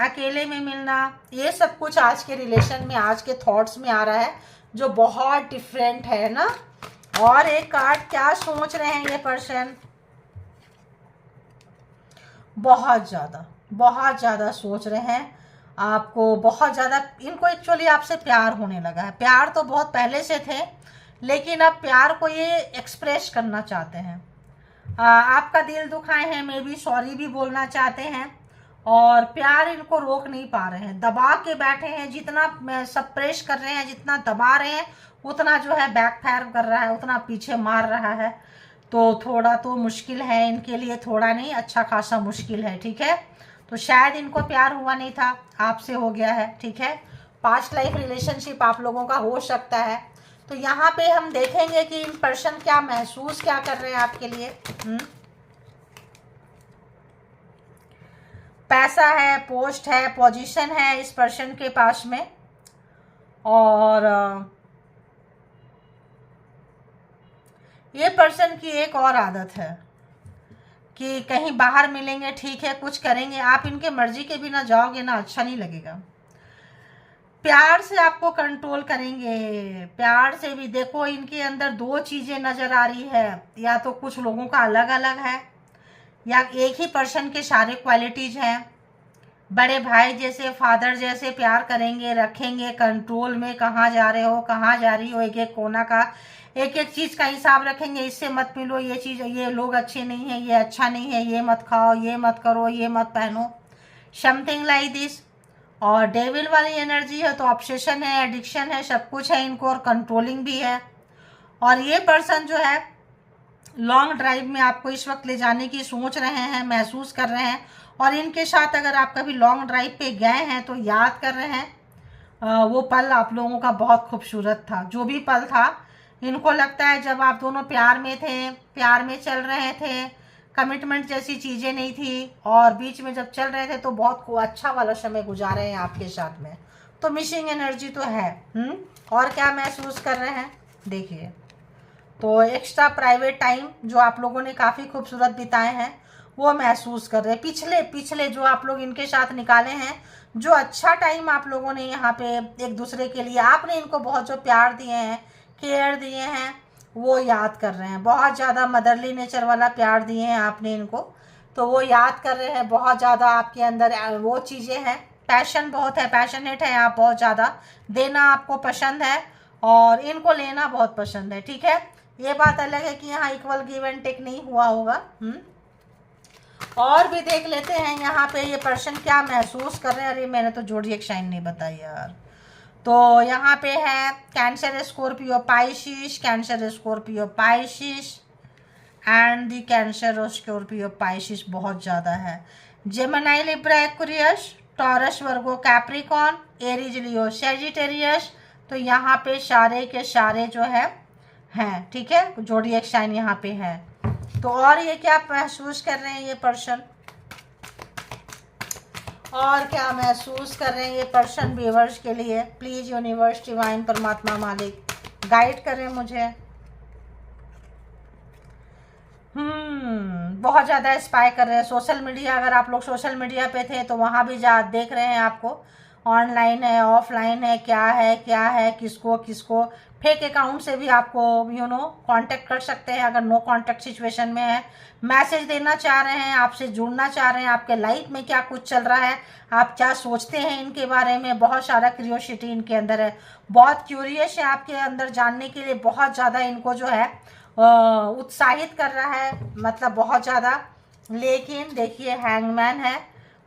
अकेले में मिलना, ये सब कुछ आज के रिलेशन में, आज के थॉट्स में आ रहा है, जो बहुत डिफरेंट है ना। और एक कार्ड, क्या सोच रहे हैं ये पर्सन, बहुत ज़्यादा सोच रहे हैं आपको, बहुत ज़्यादा। इनको एक्चुअली आपसे प्यार होने लगा है। प्यार तो बहुत पहले से थे, लेकिन अब प्यार को ये एक्सप्रेस करना चाहते हैं। आपका दिल दुखाए हैं, मे बी सॉरी भी बोलना चाहते हैं, और प्यार इनको रोक नहीं पा रहे हैं, दबा के बैठे हैं। जितना सप्रेस कर रहे हैं, जितना दबा रहे हैं, उतना जो है बैकफायर कर रहा है, उतना पीछे मार रहा है। तो थोड़ा तो मुश्किल है इनके लिए, थोड़ा नहीं, अच्छा खासा मुश्किल है, ठीक है। तो शायद इनको प्यार हुआ नहीं था, आपसे हो गया है, ठीक है। पास्ट लाइफ रिलेशनशिप आप लोगों का हो सकता है। तो यहाँ पे हम देखेंगे कि इन पर्सन क्या महसूस क्या कर रहे हैं आपके लिए। पैसा है, पोस्ट है, पोजीशन है इस पर्सन के पास में, और ये पर्सन की एक और आदत है कि कहीं बाहर मिलेंगे, ठीक है, कुछ करेंगे, आप इनके मर्जी के बिना जाओगे ना, अच्छा नहीं लगेगा। प्यार से आपको कंट्रोल करेंगे, प्यार से भी। देखो इनके अंदर दो चीज़ें नज़र आ रही है, या तो कुछ लोगों का अलग अलग है, या एक ही पर्सन के सारे क्वालिटीज़ हैं। बड़े भाई जैसे, फादर जैसे प्यार करेंगे, रखेंगे कंट्रोल में, कहाँ जा रहे हो, कहाँ जा रही हो, एक एक कोना का, एक एक चीज़ का हिसाब रखेंगे। इससे मत मिलो, ये चीज़, ये लोग अच्छे नहीं है, ये अच्छा नहीं है, ये मत खाओ, ये मत करो, ये मत पहनो, समथिंग लाइक दिस। और डेविल वाली एनर्जी है तो ऑब्सेशन है, एडिक्शन है, सब कुछ है इनको, और कंट्रोलिंग भी है। और ये पर्सन जो है लॉन्ग ड्राइव में आपको इस वक्त ले जाने की सोच रहे हैं, महसूस कर रहे हैं। और इनके साथ अगर आप कभी लॉन्ग ड्राइव पे गए हैं तो याद कर रहे हैं वो पल आप लोगों का बहुत खूबसूरत था। जो भी पल था, इनको लगता है जब आप दोनों प्यार में थे, प्यार में चल रहे थे, कमिटमेंट जैसी चीज़ें नहीं थी, और बीच में जब चल रहे थे तो बहुत अच्छा वाला समय गुजारे हैं आपके साथ में। तो मिसिंग एनर्जी तो है। और क्या महसूस कर रहे हैं देखिए। तो एक्स्ट्रा प्राइवेट टाइम जो आप लोगों ने काफ़ी खूबसूरत बिताए हैं वो महसूस कर रहे हैं। पिछले जो आप लोग इनके साथ निकाले हैं, जो अच्छा टाइम आप लोगों ने यहाँ पे एक दूसरे के लिए, आपने इनको बहुत जो प्यार दिए हैं, केयर दिए हैं, वो याद कर रहे हैं। बहुत ज़्यादा मदरली नेचर वाला प्यार दिए हैं आपने इनको, तो वो याद कर रहे हैं। बहुत ज़्यादा आपके अंदर वो चीज़ें हैं, पैशन बहुत है, पैशनेट है आप बहुत ज़्यादा। देना आपको पसंद है और इनको लेना बहुत पसंद है, ठीक है। ये बात अलग है कि यहाँ इक्वल गिव एंड टेक नहीं हुआ होगा। और भी देख लेते हैं यहाँ पे ये पर्सन क्या महसूस कर रहे हैं। अरे मैंने तो जोडिएक साइन नहीं बताई यार। तो यहाँ पे है cancer, Scorpio, Pisces, cancer, Scorpio, Pisces, and the cancer और स्कॉर्पियो, पाइसिस बहुत ज़्यादा है। जेमिनी, लिब्रा, एक्वेरियस, टॉरस, वर्गो, कैप्रिकॉन, एरीज, लियो, सैजिटेरियस। तो यहाँ पे सारे के सारे जो है हैं, ठीक है, ज़ोडिएक साइन यहाँ पे है। तो और ये क्या महसूस कर रहे हैं ये पर्सन, और क्या महसूस कर रहे हैं ये पर्सन व्यूअर्स के लिए? प्लीज़ यूनिवर्स, डिवाइन, परमात्मा, मालिक गाइड करें मुझे। बहुत ज़्यादा स्पाई कर रहे हैं। सोशल मीडिया, अगर आप लोग सोशल मीडिया पे थे तो वहाँ भी जा देख रहे हैं आपको, ऑनलाइन है, ऑफलाइन है, क्या है, किसको किसको फेक अकाउंट से भी आपको कांटेक्ट कर सकते हैं। अगर नो कांटेक्ट सिचुएशन में है, मैसेज देना चाह रहे हैं, आपसे जुड़ना चाह रहे हैं, आपके लाइफ में क्या कुछ चल रहा है, आप क्या सोचते हैं इनके बारे में, बहुत सारा क्यूरियोसिटी इनके अंदर है, बहुत क्यूरियस है आपके अंदर जानने के लिए, बहुत ज़्यादा इनको जो है उत्साहित कर रहा है, मतलब बहुत ज़्यादा। लेकिन देखिए हैंगमैन है,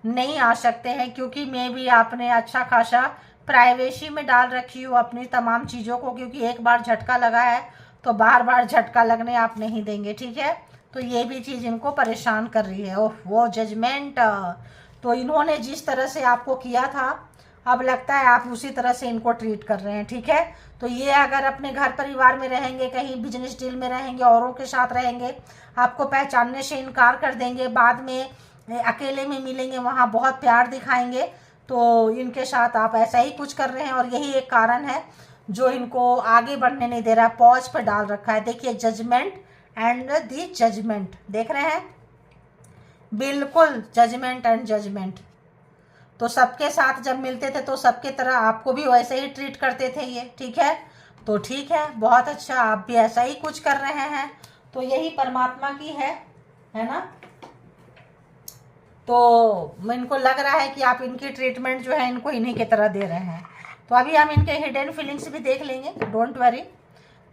नहीं आ सकते हैं क्योंकि मे भी आपने अच्छा खासा प्राइवेसी में डाल रखी हो अपनी तमाम चीज़ों को, क्योंकि एक बार झटका लगा है तो बार बार झटका लगने आप नहीं देंगे, ठीक है। तो ये भी चीज़ इनको परेशान कर रही है। ओह वो जजमेंट, तो इन्होंने जिस तरह से आपको किया था अब लगता है आप उसी तरह से इनको ट्रीट कर रहे हैं, ठीक है। तो ये अगर अपने घर परिवार में रहेंगे, कहीं बिजनेस डील में रहेंगे, औरों के साथ रहेंगे, आपको पहचानने से इनकार कर देंगे, बाद में अकेले में मिलेंगे, वहाँ बहुत प्यार दिखाएंगे। तो इनके साथ आप ऐसा ही कुछ कर रहे हैं और यही एक कारण है जो इनको आगे बढ़ने नहीं दे रहा है, पॉज पर डाल रखा है। देखिए जजमेंट एंड दी जजमेंट देख रहे हैं, बिल्कुल जजमेंट एंड जजमेंट। तो सबके साथ जब मिलते थे तो सबके तरह आपको भी वैसे ही ट्रीट करते थे ये, ठीक है। तो ठीक है, बहुत अच्छा, आप भी ऐसा ही कुछ कर रहे हैं। तो यही परमात्मा की है ना। तो इनको लग रहा है कि आप इनकी ट्रीटमेंट जो है इनको इन्हीं की तरह दे रहे हैं। तो अभी हम इनके हिडन फीलिंग्स भी देख लेंगे, डोंट वरी।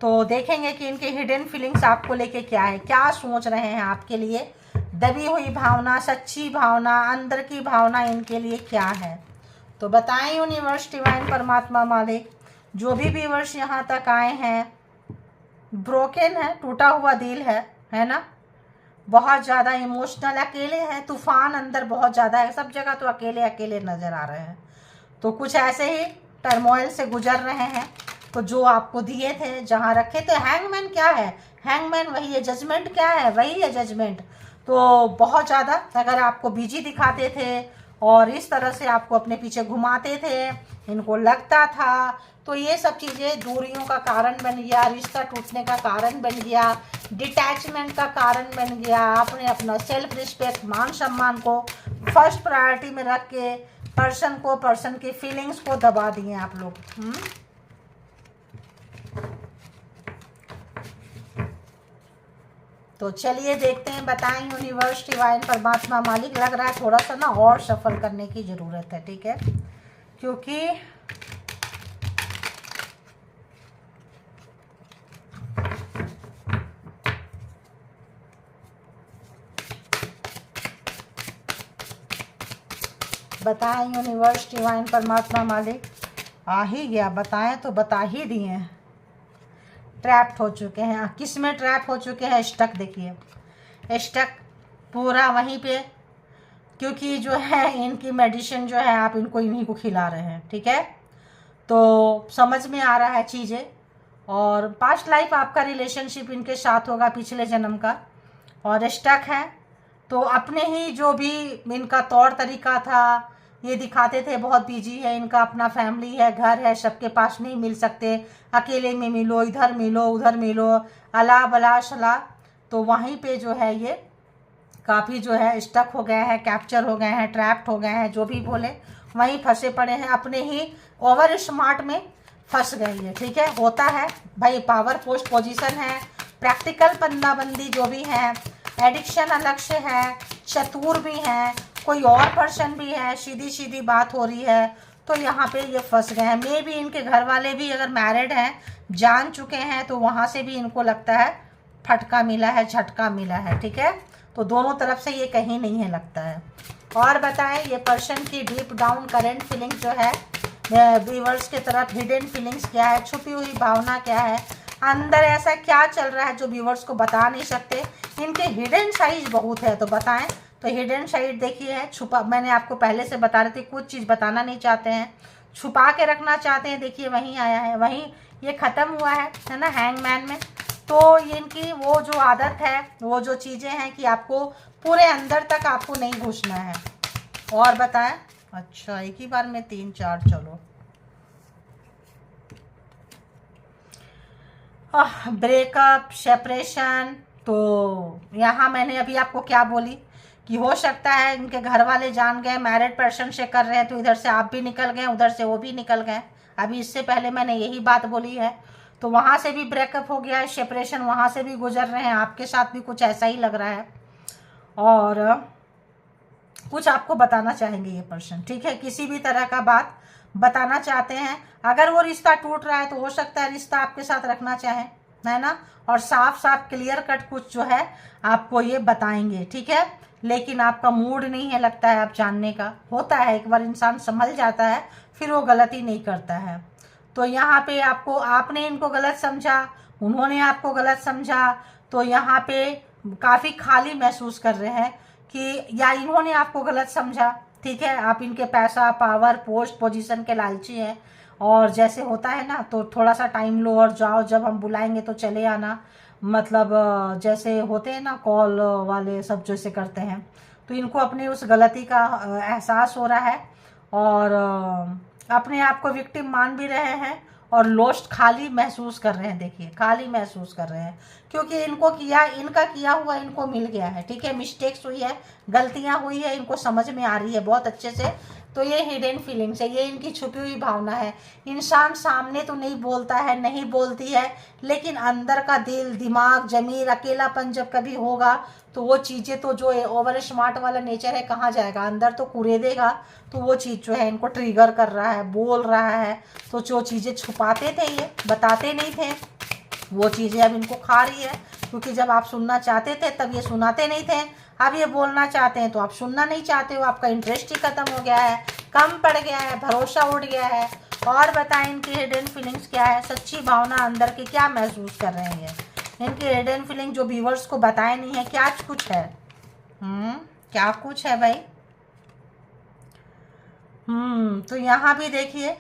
तो देखेंगे कि इनके हिडन फीलिंग्स आपको लेके क्या है, क्या सोच रहे हैं आपके लिए, दबी हुई भावना, सच्ची भावना, अंदर की भावना इनके लिए क्या है। तो बताएं यूनिवर्स, डिवाइन, परमात्मा, मालिक, जो भी व्यूअर्स यहाँ तक आए हैं, ब्रोकन है, टूटा हुआ दिल है ना, बहुत ज़्यादा इमोशनल, अकेले हैं, तूफान अंदर बहुत ज़्यादा है, सब जगह तो अकेले अकेले नज़र आ रहे हैं। तो कुछ ऐसे ही टर्मोइल से गुजर रहे हैं। तो जो आपको दिए थे, जहाँ रखे थे, हैंगमैन क्या है, हैंगमैन वही है, जजमेंट क्या है, वही है जजमेंट। तो बहुत ज़्यादा अगर आपको बिजी दिखाते थे और इस तरह से आपको अपने पीछे घुमाते थे, इनको लगता था, तो ये सब चीज़ें दूरियों का कारण बन गया, रिश्ता टूटने का कारण बन गया, डिटैचमेंट का कारण बन गया। आपने अपना सेल्फ रिस्पेक्ट, मान सम्मान को फर्स्ट प्रायोरिटी में रख के पर्सन की फीलिंग्स को दबा दिए आप लोग। तो चलिए देखते हैं, बताएं यूनिवर्स, डिवाइन, परमात्मा, मालिक। लग रहा है थोड़ा सा ना और सफल करने की ज़रूरत है, ठीक है, क्योंकि बताएं यूनिवर्स, डिवाइन, परमात्मा, मालिक। आ ही गया, बताएं तो बता ही दिए। ट्रैप्ड हो चुके हैं, किस में ट्रैप हो चुके हैं, स्टक। देखिए स्टक पूरा वहीं पे, क्योंकि जो है इनकी मेडिसिन जो है आप इनको इन्हीं को खिला रहे हैं, ठीक है। तो समझ में आ रहा है चीज़ें, और पास्ट लाइफ आपका रिलेशनशिप इनके साथ होगा, पिछले जन्म का, और स्टक है। तो अपने ही जो भी इनका तौर तरीका था, ये दिखाते थे बहुत बिजी है, इनका अपना फैमिली है, घर है, सबके पास नहीं मिल सकते, अकेले में मिलो, इधर मिलो, उधर मिलो, अला बला शला। तो वहीं पे जो है ये काफ़ी जो है स्टक हो गए हैं, कैप्चर हो गए हैं, ट्रैप्ड हो गए हैं, जो भी बोले वहीं फंसे पड़े हैं, अपने ही ओवर स्मार्ट में फंस गए ये, ठीक है। होता है भाई, पावर पोस्ट पोजीशन है, प्रैक्टिकल बंदाबंदी जो भी है, एडिक्शन अलग से है, चतुर भी हैं, कोई और पर्सन भी है, सीधी सीधी बात हो रही है। तो यहाँ पे ये फंस गए हैं। मे भी इनके घर वाले भी अगर मैरिड हैं, जान चुके हैं, तो वहाँ से भी इनको लगता है फटका मिला है, झटका मिला है, ठीक है। तो दोनों तरफ से ये कहीं नहीं है लगता है। और बताएं ये पर्सन की डीप डाउन करंट फीलिंग जो है, व्यूअर्स के तरफ हिडन फीलिंग्स क्या है, छुपी हुई भावना क्या है, अंदर ऐसा क्या चल रहा है जो व्यूअर्स को बता नहीं सकते। इनके हिडन साइड बहुत है, तो बताएं। तो हिडन साइड देखिए है, छुपा, मैंने आपको पहले से बता रही थी, कुछ चीज़ बताना नहीं चाहते हैं, छुपा के रखना चाहते हैं। देखिए वहीं आया है, वहीं ये ख़त्म हुआ है ना, हैंगमैन में। तो ये इनकी वो जो आदत है, वो जो चीज़ें हैं कि आपको पूरे अंदर तक आपको नहीं घुसना है। और बताएं। अच्छा, एक ही बार में 3 4, चलो। ब्रेकअप, सेपरेशन, तो यहाँ मैंने अभी आपको क्या बोली कि हो सकता है इनके घर वाले जान गए, मैरिड पर्सन से कर रहे हैं, तो इधर से आप भी निकल गए, उधर से वो भी निकल गए। अभी इससे पहले मैंने यही बात बोली है। तो वहाँ से भी ब्रेकअप हो गया है, सेपरेशन वहाँ से भी गुजर रहे हैं, आपके साथ भी कुछ ऐसा ही लग रहा है। और कुछ आपको बताना चाहेंगे ये पर्सन, ठीक है, किसी भी तरह का बात बताना चाहते हैं। अगर वो रिश्ता टूट रहा है तो हो सकता है रिश्ता आपके साथ रखना चाहें, है ना। और साफ साफ क्लियर कट कुछ जो है आपको ये बताएंगे, ठीक है। लेकिन आपका मूड नहीं है, लगता है आप जानने का। होता है, एक बार इंसान संभल जाता है फिर वो गलती नहीं करता है। तो यहाँ पे आपको, आपने इनको गलत समझा, उन्होंने आपको गलत समझा, तो यहाँ पे काफ़ी खाली महसूस कर रहे हैं कि, या इन्होंने आपको गलत समझा, ठीक है। आप इनके पैसा, पावर, पोस्ट, पोजीशन के लालची हैं। और जैसे होता है ना, तो थोड़ा सा टाइम लो और जाओ, जब हम बुलाएंगे तो चले आना, मतलब जैसे होते हैं ना कॉल वाले सब जैसे करते हैं। तो इनको अपनी उस गलती का एहसास हो रहा है और अपने आप को विक्टिम मान भी रहे हैं और लोस्ट, खाली महसूस कर रहे हैं। देखिए, खाली महसूस कर रहे हैं क्योंकि इनको किया, इनका किया हुआ इनको मिल गया है, ठीक है। मिस्टेक्स हुई है, गलतियां हुई है, इनको समझ में आ रही है बहुत अच्छे से। तो ये हिडन फीलिंग्स है, ये इनकी छुपी हुई भावना है। इंसान सामने तो नहीं बोलता है, नहीं बोलती है, लेकिन अंदर का दिल, दिमाग, जमीर, अकेलापन जब कभी होगा तो वो चीज़ें, तो जो ओवर स्मार्ट वाला नेचर है कहाँ जाएगा, अंदर तो कुरेदेगा। तो वो चीज़ जो है इनको ट्रिगर कर रहा है, बोल रहा है। तो जो चीज़ें छुपाते थे, ये बताते नहीं थे, वो चीज़ें अब इनको खा रही है। क्योंकि जब आप सुनना चाहते थे तब ये सुनाते नहीं थे, अब ये बोलना चाहते हैं तो आप सुनना नहीं चाहते हो। आपका इंटरेस्ट ही खत्म हो गया है, कम पड़ गया है, भरोसा उठ गया है। और बताएं इनकी हिडन फीलिंग्स क्या है, सच्ची भावना अंदर की क्या महसूस कर रहे हैं ये। इनकी हिडन फीलिंग जो व्यूवर्स को बताए नहीं है, क्या कुछ है। क्या कुछ है भाई। तो यहाँ भी देखिए,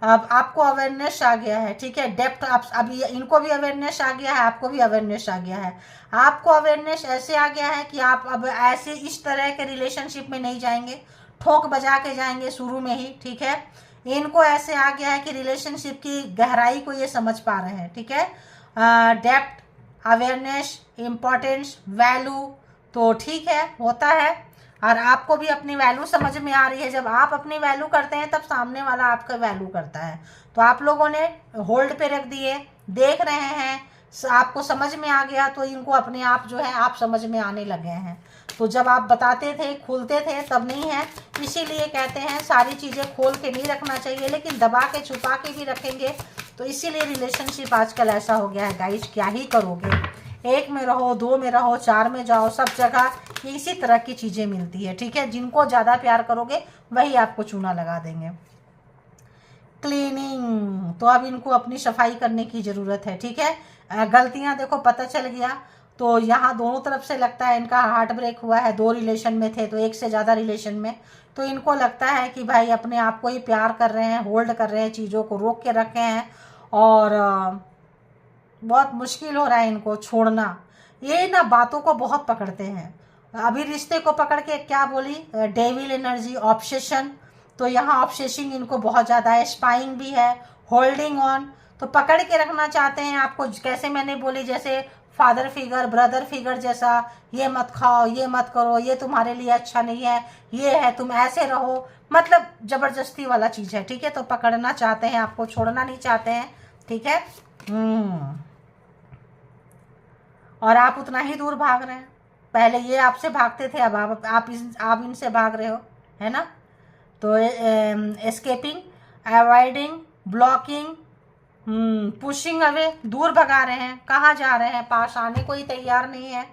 अब आपको अवेयरनेस आ गया है, ठीक है। डेप्थ, आप अभी इनको भी अवेयरनेस आ गया है, आपको भी अवेयरनेस आ गया है। आपको अवेयरनेस ऐसे आ गया है कि आप अब ऐसे इस तरह के रिलेशनशिप में नहीं जाएंगे, ठोक बजा के जाएंगे शुरू में ही, ठीक है। इनको ऐसे आ गया है कि रिलेशनशिप की गहराई को ये समझ पा रहे हैं, ठीक है। डेप्थ, अवेयरनेस, इम्पोर्टेंस, वैल्यू, तो ठीक है, होता है। और आपको भी अपनी वैल्यू समझ में आ रही है। जब आप अपनी वैल्यू करते हैं तब सामने वाला आपका वैल्यू करता है। तो आप लोगों ने होल्ड पे रख दिए, देख रहे हैं, आपको समझ में आ गया, तो इनको अपने आप जो है आप समझ में आने लगे हैं। तो जब आप बताते थे, खुलते थे, तब नहीं है। इसीलिए कहते हैं सारी चीज़ें खोल के नहीं रखना चाहिए, लेकिन दबा के, छुपा के भी रखेंगे। तो इसीलिए रिलेशनशिप आजकल ऐसा हो गया है गाइस, क्या ही करोगे। 1 में रहो, 2 में रहो, 4 में जाओ, सब जगह इसी तरह की चीज़ें मिलती है, ठीक है। जिनको ज़्यादा प्यार करोगे वही आपको चूना लगा देंगे। क्लीनिंग, तो अब इनको अपनी सफाई करने की ज़रूरत है, ठीक है। गलतियां देखो, पता चल गया। तो यहाँ दोनों तरफ से लगता है इनका हार्ट ब्रेक हुआ है। 2 रिलेशन में थे तो 1 से ज़्यादा रिलेशन में। तो इनको लगता है कि भाई अपने आप को ही प्यार कर रहे हैं, होल्ड कर रहे हैं, चीज़ों को रोक के रखे हैं और बहुत मुश्किल हो रहा है इनको छोड़ना। ये ना बातों को बहुत पकड़ते हैं। अभी रिश्ते को पकड़ के क्या बोली, डेविल एनर्जी, ऑब्सेशन। तो यहाँ ऑब्सेसिंग इनको बहुत ज़्यादा है, स्पाइंग भी है, होल्डिंग ऑन। तो पकड़ के रखना चाहते हैं आपको, कैसे मैंने बोली, जैसे फादर फिगर, ब्रदर फिगर जैसा। ये मत खाओ, ये मत करो, ये तुम्हारे लिए अच्छा नहीं है, ये है, तुम ऐसे रहो, मतलब ज़बरदस्ती वाला चीज़ है, ठीक है। तो पकड़ना चाहते हैं आपको, छोड़ना नहीं चाहते हैं, ठीक है। और आप उतना ही दूर भाग रहे हैं। पहले ये आपसे भागते थे, अब आप इनसे भाग रहे हो, है ना। तो escaping, avoiding, blocking, pushing away, दूर भगा रहे हैं। कहाँ जा रहे हैं, पास आने को ही तैयार नहीं है।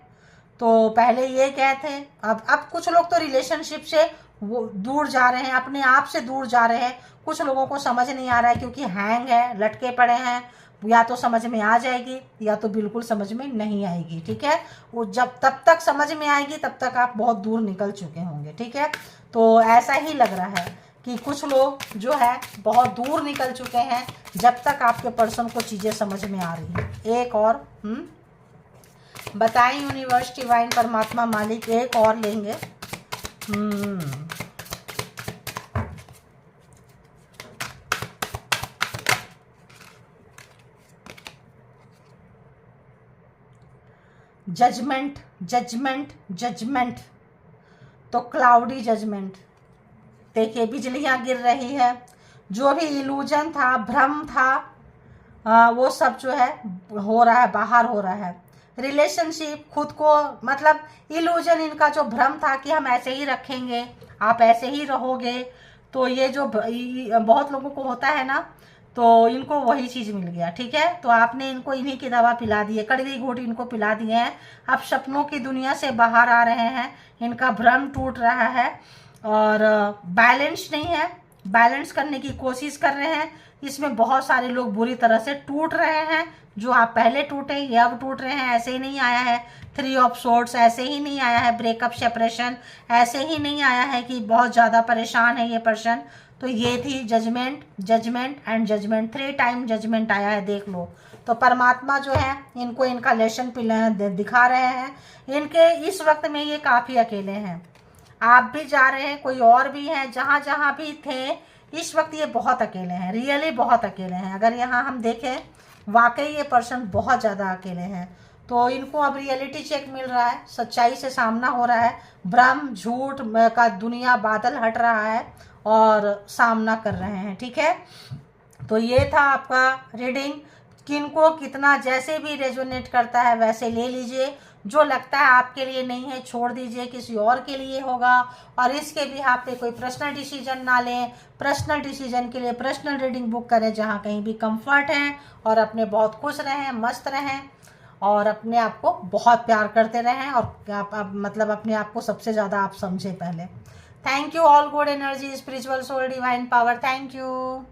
तो पहले ये कहते, अब कुछ लोग तो रिलेशनशिप से वो दूर जा रहे हैं, अपने आप से दूर जा रहे हैं। कुछ लोगों को समझ नहीं आ रहा है क्योंकि हैंग है, लटके पड़े हैं। या तो समझ में आ जाएगी या तो बिल्कुल समझ में नहीं आएगी, ठीक है। वो जब तब तक समझ में आएगी तब तक आप बहुत दूर निकल चुके होंगे, ठीक है। तो ऐसा ही लग रहा है कि कुछ लोग जो है बहुत दूर निकल चुके हैं जब तक आपके पर्सन को चीज़ें समझ में आ रही हैं। एक और बताएं यूनिवर्स, डिवाइन, परमात्मा, मालिक, एक और लेंगे। Judgement, judgement, judgement. तो क्लाउडी जजमेंट। देखिए बिजलियां गिर रही है, जो भी इल्यूजन था, भ्रम था, वो सब जो है हो रहा है, बाहर हो रहा है। रिलेशनशिप खुद को, मतलब इल्यूजन, इनका जो भ्रम था कि हम ऐसे ही रखेंगे, आप ऐसे ही रहोगे, तो ये जो बहुत लोगों को होता है ना, तो इनको वही चीज़ मिल गया। ठीक है, तो आपने इनको इन्हीं की दवा पिला दी है, कड़वी घूंट इनको पिला दिए हैं। अब सपनों की दुनिया से बाहर आ रहे हैं, इनका भ्रम टूट रहा है और बैलेंस नहीं है, बैलेंस करने की कोशिश कर रहे हैं। इसमें बहुत सारे लोग बुरी तरह से टूट रहे हैं, जो आप पहले टूटे ये अब टूट रहे हैं। ऐसे ही नहीं आया है 3 ऑफ सोर्ड्स, ऐसे ही नहीं आया है ब्रेकअप, सेपरेशन, ऐसे ही नहीं आया है कि बहुत ज़्यादा परेशान है ये पर्सन। तो ये थी judgement, judgement and judgement, 3 time judgement आया है, देख लो। तो परमात्मा जो है इनको इनका लेसन दिखा रहे हैं। इनके इस वक्त में ये काफ़ी अकेले हैं, आप भी जा रहे हैं, कोई और भी हैं, जहाँ जहाँ भी थे इस वक्त ये बहुत अकेले हैं, रियली बहुत अकेले हैं। अगर यहाँ हम देखें, वाकई ये पर्सन बहुत ज़्यादा अकेले हैं। तो इनको अब रियलिटी चेक मिल रहा है, सच्चाई से सामना हो रहा है, भ्रम झूठ का दुनिया बादल हट रहा है और सामना कर रहे हैं। ठीक है, तो ये था आपका रीडिंग। किनको कितना जैसे भी रेजोनेट करता है वैसे ले लीजिए, जो लगता है आपके लिए नहीं है छोड़ दीजिए, किसी और के लिए होगा। और इसके भी आप पे कोई पर्सनल डिसीजन ना लें, पर्सनल डिसीजन के लिए पर्सनल रीडिंग बुक करें जहाँ कहीं भी कंफर्ट है, और अपने बहुत खुश रहें, मस्त रहें और अपने आप को बहुत प्यार करते रहें, और आप मतलब अपने आप को सबसे ज़्यादा आप समझें पहले। Thank you all, good energy, spiritual soul, divine power, thank you.